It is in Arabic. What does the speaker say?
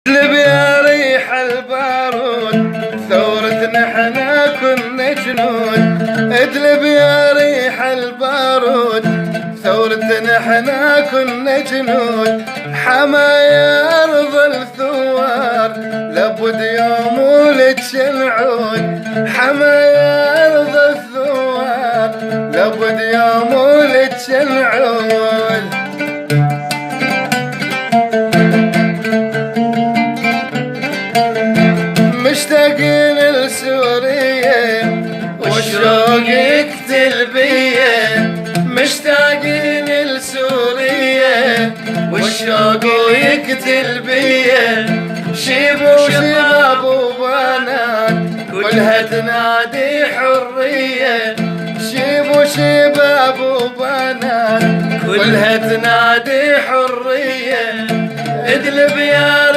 ادلب يا ريح البارود ثورتنا احنا كنا جنود. ادلب يا ريح البارود ثورتنا احنا كنا جنود. حمايا ارض الثوار لابد يوم ولدش العود. حمايا ارض الثوار لابد يوم ولدش العود. مشتاقين لسوريا والشوق يقتل بيا. مشتاقين لسوريا والشوق يقتل بيا. شيب وشباب وبنات كلها تنادي حرية. شيب وشباب وبنات كلها تنادي حرية. ادلب يا